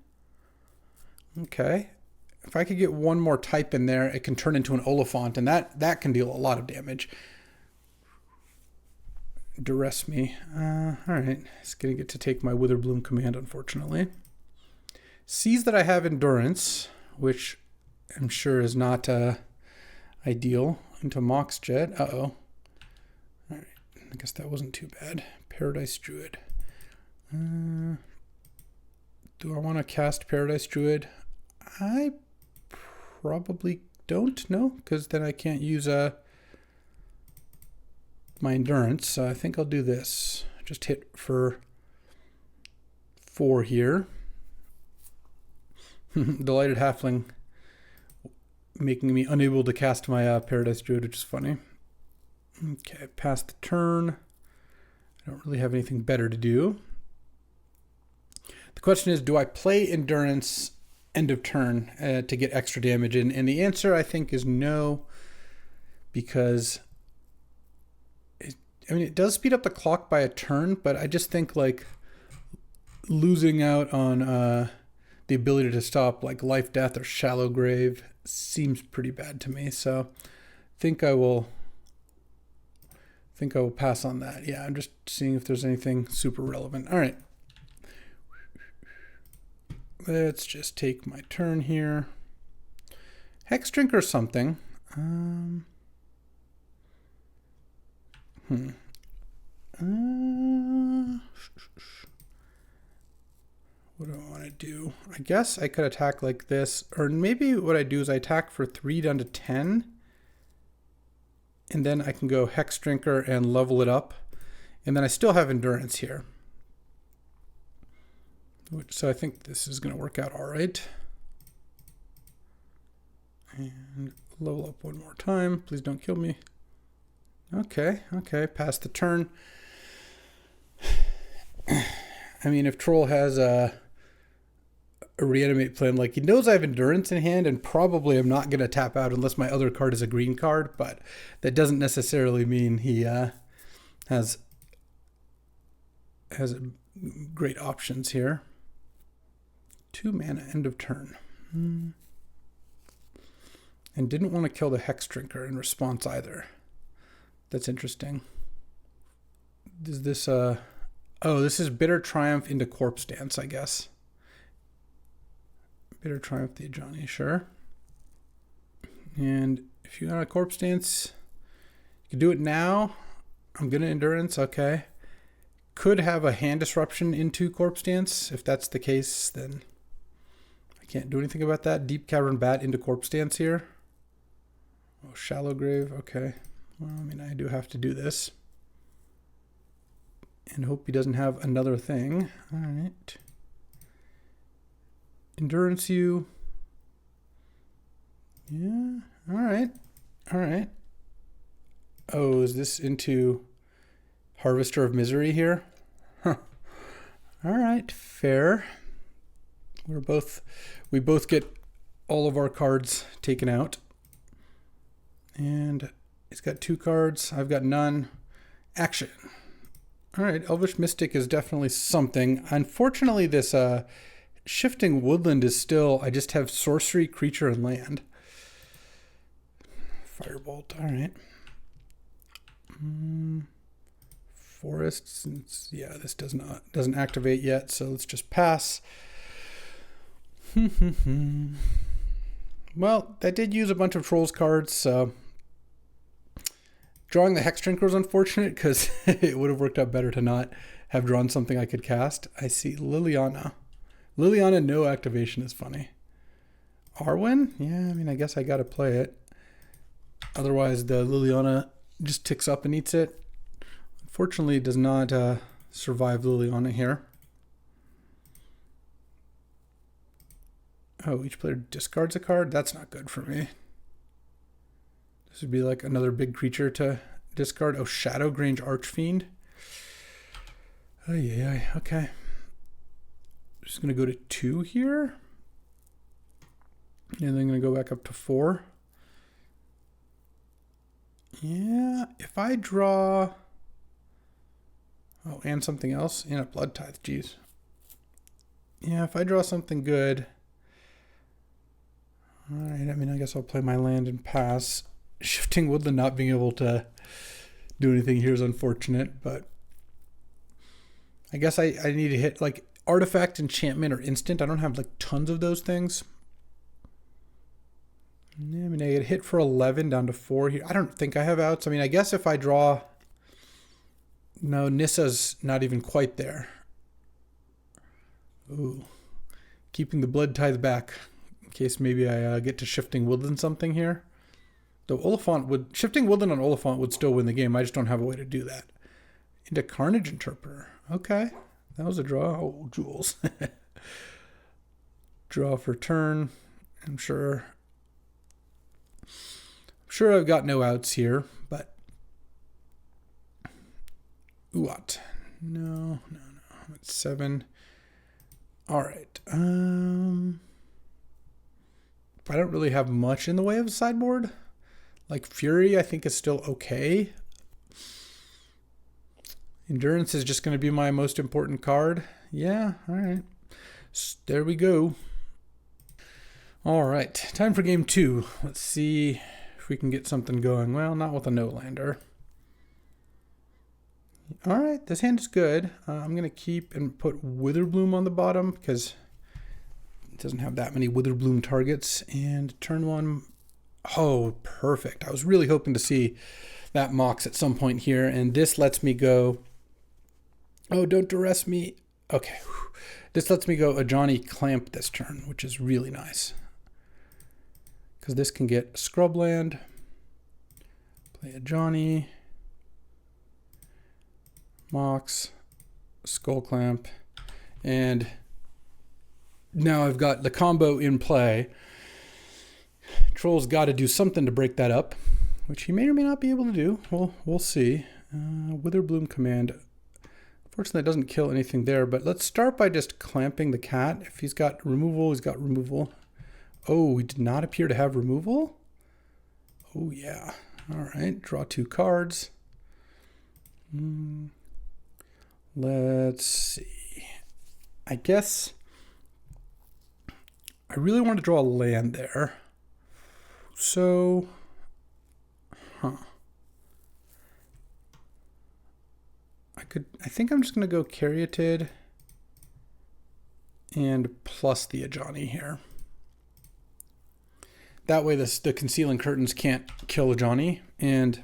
A: Okay. If I could get one more type in there, it can turn into an Oliphant, and that can deal a lot of damage. Duress me. All right. It's going to get to take my Witherbloom command, unfortunately. Sees that I have Endurance, which I'm sure is not ideal, into Mox Jet. Uh-oh. All right. I guess that wasn't too bad. Paradise Druid. Do I want to cast Paradise Druid? I probably don't, no, because then I can't use my Endurance. So I think I'll do this. Just hit for 4 here. Delighted Halfling making me unable to cast my Paradise Druid, which is funny. Okay, pass the turn. I don't really have anything better to do. The question is, do I play Endurance end of turn to get extra damage in? And the answer, I think, is no, because it does speed up the clock by a turn, but I just think like losing out on the ability to stop like life, death, or shallow grave seems pretty bad to me. So I will pass on that. Yeah, I'm just seeing if there's anything super relevant. All right. Let's just take my turn here. Hex drink or something. What do I want to do? I guess I could attack like this, or maybe what I do is I attack for 3 down to 10, and then I can go Hex Drinker and level it up, and then I still have endurance here. So I think this is going to work out all right. And level up one more time. Please don't kill me. Okay, pass the turn. I mean, if Troll has a reanimate plan, like he knows I have endurance in hand, and probably I'm not going to tap out unless my other card is a green card, but that doesn't necessarily mean he has great options here. 2 mana, end of turn. And didn't want to kill the Hex Drinker in response either. That's interesting. Is this oh, this is Bitter Triumph into Corpse Dance, I guess. Bitter Triumph the Ajani, sure. And if you got a Corpse Dance, you can do it now. I'm gonna endurance, okay. Could have a hand disruption into Corpse Dance. If that's the case, then I can't do anything about that. Deep Cavern Bat into Corpse Dance here. Oh, Shallow Grave, okay. Well, I mean, I do have to do this. And hope he doesn't have another thing. All right. Endurance you. Yeah, all right. Oh, is this into Harvester of Misery here? Huh. All right, fair. We both get all of our cards taken out. And he's got 2 cards. I've got none. Action. All right, Elvish Mystic is definitely something. Unfortunately, this Shifting Woodland is still, I just have sorcery, creature, and land. Firebolt, all right. Forests, yeah, this doesn't activate yet, so let's just pass. Well, that did use a bunch of Trolls cards, so drawing the Hex Drinker was unfortunate because it would have worked out better to not have drawn something I could cast. I see Liliana. Liliana, no activation is funny. Arwen? Yeah, I mean, I guess I got to play it. Otherwise, the Liliana just ticks up and eats it. Unfortunately, it does not survive Liliana here. Oh, each player discards a card? That's not good for me. This would be like another big creature to discard. Oh, Shadowgrange Archfiend. Oh, yeah, okay. Just going to go to 2 here. And then I'm going to go back up to 4. Yeah, if I draw... Oh, and something else? And a Blood Tithe, geez. Yeah, if I draw something good... Alright, I mean, I guess I'll play my land and pass. Shifting Woodland not being able to do anything here is unfortunate, but... I guess I need to hit, like, Artifact, Enchantment, or Instant. I don't have, like, tons of those things. Yeah, I mean, I get hit for 11 down to 4 here. I don't think I have outs. I mean, I guess if I draw... No, Nissa's not even quite there. Ooh. Keeping the Blood Tithe back. In case maybe I get to Shifting Woodland something here. Though Oliphant would... Shifting Woodland on Oliphant would still win the game. I just don't have a way to do that. Into Carnage Interpreter. Okay. That was a draw. Oh, Jewels. Draw for turn. I'm sure I've got no outs here, but... What? No. It's 7. All right. I don't really have much in the way of sideboard. Like Fury, I think is still okay. Endurance is just going to be my most important card. Yeah, all right. There we go. All right, time for game 2. Let's see if we can get something going. Well, not with a no-lander. All right, this hand is good. I'm going to keep and put Witherbloom on the bottom because it doesn't have that many Witherbloom targets. And turn 1. Oh, perfect. I was really hoping to see that Mox at some point here. And this lets me go... Oh, don't duress me. Okay. This lets me go a Johnny Clamp this turn, which is really nice. Because this can get Scrubland. Play a Johnny. Mox. Skull Clamp. And now I've got the combo in play. Troll's got to do something to break that up, which he may or may not be able to do. We'll see. Witherbloom command. Fortunately, it doesn't kill anything there, but let's start by just clamping the cat. If he's got removal, he's got removal. Oh, he did not appear to have removal? Oh, yeah. All right, draw 2 cards. Let's see. I guess I really want to draw a land there. So, I think I'm just going to go Caryatid and plus the Ajani here. That way the Concealing Curtains can't kill Ajani. And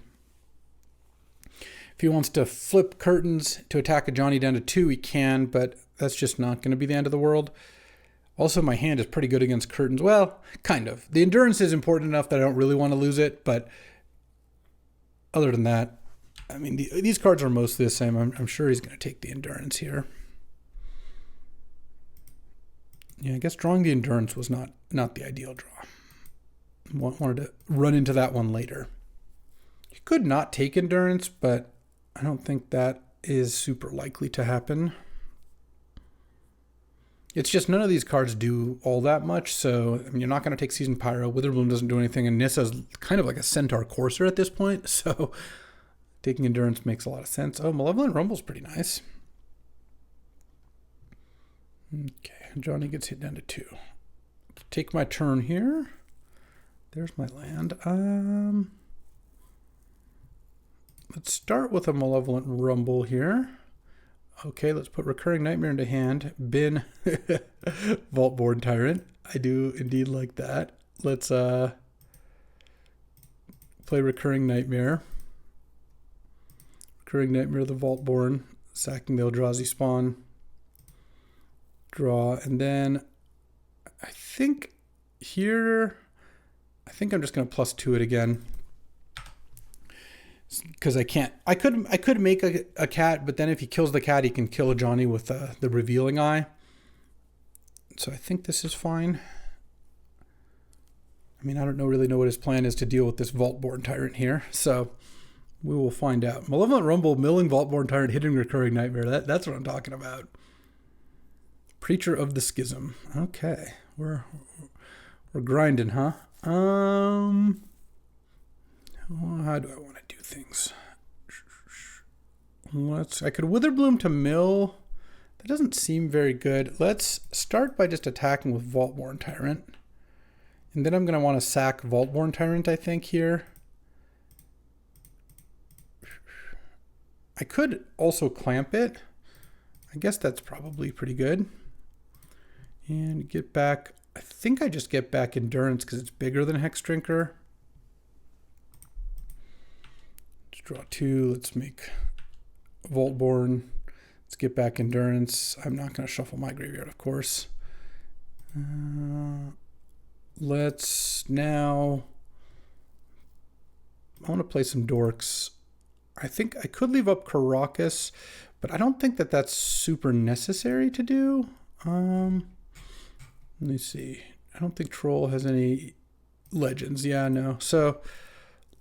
A: if he wants to flip Curtains to attack Ajani down to 2, he can, but that's just not going to be the end of the world. Also, my hand is pretty good against Curtains. Well, kind of. The Endurance is important enough that I don't really want to lose it, but other than that, I mean, these cards are mostly the same. I'm sure he's going to take the Endurance here. Yeah, I guess drawing the Endurance was not the ideal draw. Wanted to run into that one later. He could not take Endurance, but I don't think that is super likely to happen. It's just none of these cards do all that much, so I mean, you're not going to take Seasoned Pyro. Witherbloom doesn't do anything, and Nissa's kind of like a Centaur Courser at this point, so taking Endurance makes a lot of sense. Oh, Malevolent Rumble's pretty nice. Okay, Johnny gets hit down to 2. Take my turn here. There's my land. Let's start with a Malevolent Rumble here. Okay, let's put Recurring Nightmare into hand. Bin Vaultborn Tyrant. I do indeed like that. Let's play Recurring Nightmare. Recurring Nightmare, the Vaultborn. Sacking the Eldrazi Spawn. Draw. And then I think here... I think I'm just going to +2 it again. Because I can't... I could make a cat, but then if he kills the cat, he can kill a Johnny with the Revealing Eye. So I think this is fine. I mean, I don't really know what his plan is to deal with this Vaultborn Tyrant here. So we will find out. Malevolent Rumble, milling Vaultborn Tyrant, hitting Recurring Nightmare. That's what I'm talking about. Preacher of the Schism. Okay. We're grinding, huh? How do I want to do things? I could Witherbloom to mill. That doesn't seem very good. Let's start by just attacking with Vaultborn Tyrant. And then I'm going to want to sack Vaultborn Tyrant, I think, here. I could also clamp it. I guess that's probably pretty good. And get back... I think I just get back Endurance because it's bigger than Hex Drinker. Let's draw 2. Let's make Vaultborn. Let's get back Endurance. I'm not going to shuffle my graveyard, of course. Let's now... I want to play some Dorks. I think I could leave up Caracas, but I don't think that that's super necessary to do. Let me see. I don't think Troll has any legends. Yeah, no. So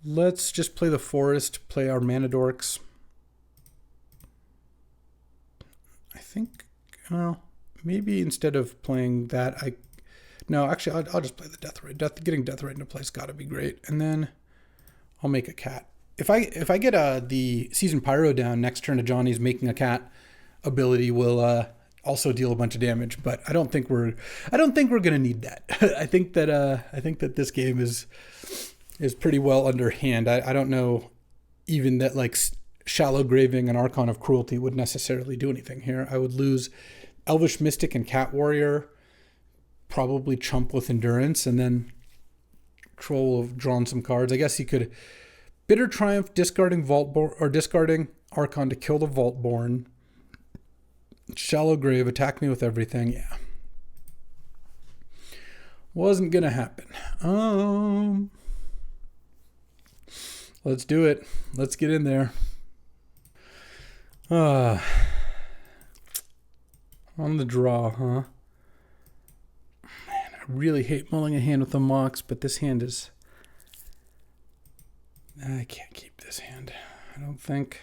A: let's just play the Forest, play our Mana Dorks. I think, well, maybe instead of playing that, no, actually, I'll just play the Death Ray. Getting Death Ray into place got to be great. And then I'll make a cat. If I get the Seasoned Pyro down, next turn to Johnny's making a cat ability will also deal a bunch of damage, but I don't think we're gonna need that. I think that this game is pretty well underhand. I don't know even that like Shallow Graving and Archon of Cruelty would necessarily do anything here. I would lose Elvish Mystic and Cat Warrior, probably chump with Endurance, and then Troll will have drawn some cards. I guess he could Bitter Triumph, discarding Vaultborn or discarding Archon to kill the Vaultborn. Shallow Grave, attack me with everything. Yeah. Wasn't gonna happen. Let's do it. Let's get in there. On the draw, huh? Man, I really hate mulling a hand with a Mox, but this hand is... I can't keep this hand, I don't think.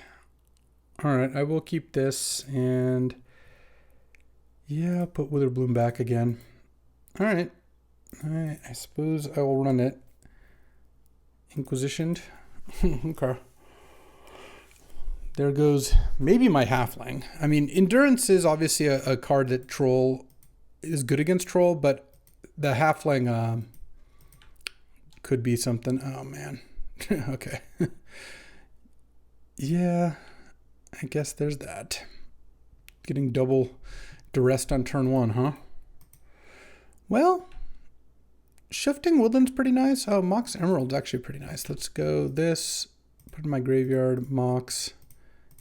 A: Alright, I will keep this, and... yeah, put Witherbloom back again. Alright. Alright, I suppose I will run it. Inquisitioned. Okay. There goes maybe my Halfling. I mean, Endurance is obviously a card that Troll is good against Troll, but the Halfling could be something. Oh, man. Okay. Yeah, I guess there's that. Getting double duressed on turn one, huh? Well, Shifting Woodland's pretty nice. Oh, Mox Emerald's actually pretty nice. Let's go this, put in my graveyard, Mox,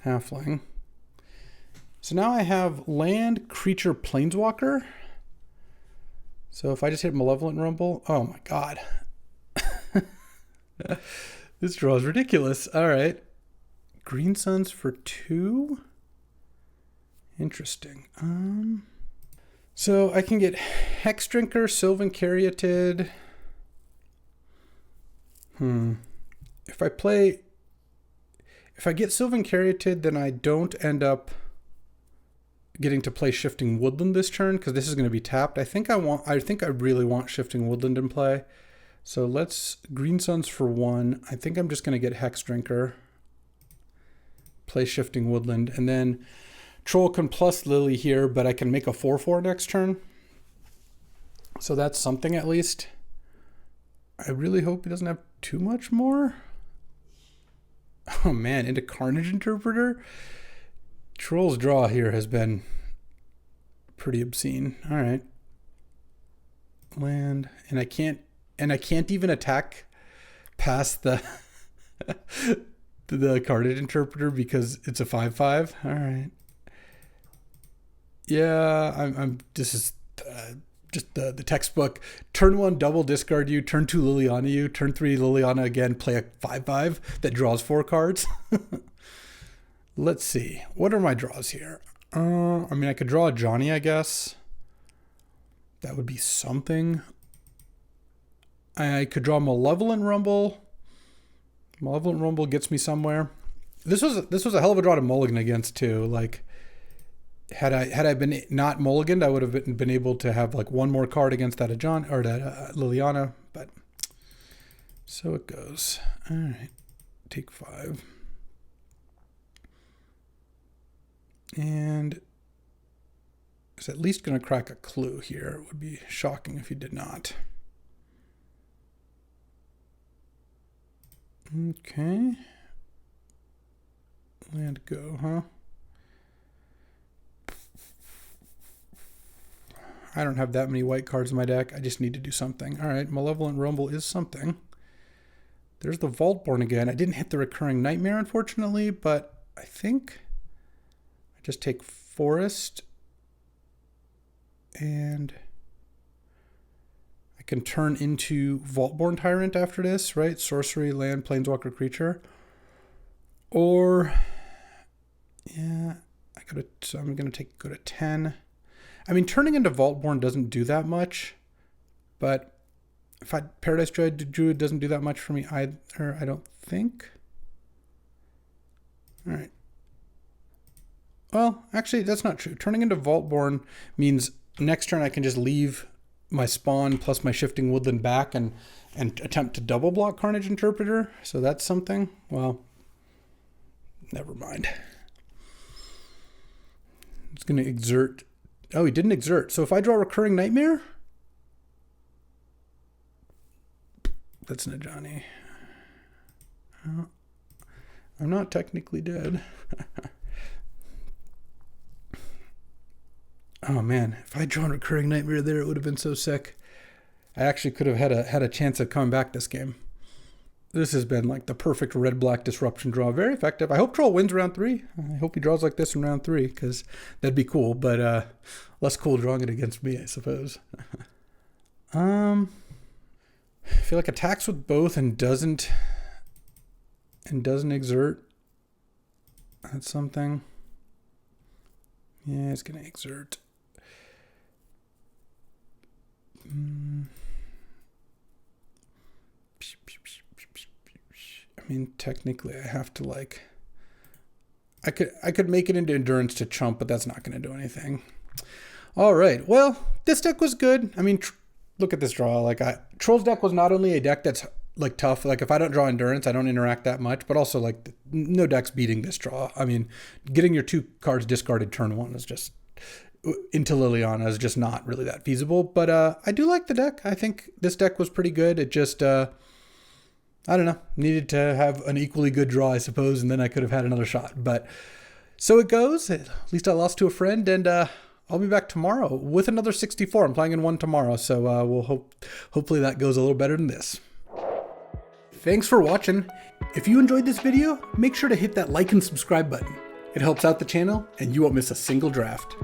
A: Halfling. So now I have land, creature, planeswalker. So if I just hit Malevolent Rumble, oh my god. This draw is ridiculous. All right. Green Suns for 2. Interesting. So I can get Hex Drinker, Sylvan Caryatid. If I get Sylvan Caryatid, then I don't end up getting to play Shifting Woodland this turn because this is going to be tapped. I think I really want Shifting Woodland in play. So let's Green Suns for 1. I think I'm just going to get Hex Drinker, play Shifting Woodland, and then Troll can plus Lily here, but I can make a 4/4 next turn. So that's something at least. I really hope he doesn't have too much more. Oh man, into Carnage Interpreter. Troll's draw here has been pretty obscene. All right. Land, and I can't even attack past the the Carnage Interpreter because it's a 5/5. All right. Yeah, this is just the textbook. Turn 1, double discard you. Turn 2, Liliana you. Turn 3, Liliana again. Play a 5/5 that draws 4 cards. Let's see. What are my draws here? I mean, I could draw a Johnny, I guess. That would be something. I could draw Malevolent Rumble. Malevolent Rumble gets me somewhere. This was a hell of a draw to mulligan against too. Like, had I been not mulliganed, I would have been able to have like one more card against that John or that Liliana. But so it goes. All right, take 5, and it's at least going to crack a clue here. It would be shocking if he did not. Okay. Land go, huh? I don't have that many white cards in my deck. I just need to do something. All right, Malevolent Rumble is something. There's the Vaultborn again. I didn't hit the Recurring Nightmare, unfortunately, but I think I just take Forest and I can turn into Vaultborn Tyrant after this, right? Sorcery, land, planeswalker, creature. Or, yeah, so I'm going to go to 10. I mean, turning into Vaultborn doesn't do that much, but if Paradise Druid doesn't do that much for me either, I don't think. All right. Well, actually, that's not true. Turning into Vaultborn means next turn I can just leave my Spawn plus my Shifting Woodland back and attempt to double block Carnage Interpreter. So that's something. Well, never mind. It's going to exert. Oh, he didn't exert. So if I draw Recurring Nightmare, that's Najani. Oh, I'm not technically dead. Oh man, if I'd drawn Recurring Nightmare there, it would have been so sick. I actually could have had a chance of coming back this game. This has been like the perfect red-black disruption draw. Very effective. I hope Troll wins round 3. I hope he draws like this in round 3, because that'd be cool. But less cool drawing it against me, I suppose. I feel like attacks with both and doesn't exert. That's something. Yeah, it's gonna exert. I mean, technically, I have to like. I could make it into endurance to chump, but that's not going to do anything. All right. Well, this deck was good. I mean, look at this draw. Like, Troll's deck was not only a deck that's like tough. Like, if I don't draw endurance, I don't interact that much. But also, like, no deck's beating this draw. I mean, getting your 2 cards discarded turn 1 is just into Liliana is just not really that feasible. But I do like the deck. I think this deck was pretty good. It just I don't know, needed to have an equally good draw, I suppose, and then I could have had another shot. But so it goes. At least I lost to a friend, and I'll be back tomorrow with another 64. I'm playing in 1 tomorrow, so we'll hopefully that goes a little better than this. Thanks for watching. If you enjoyed this video, make sure to hit that like and subscribe button. It helps out the channel, and you won't miss a single draft.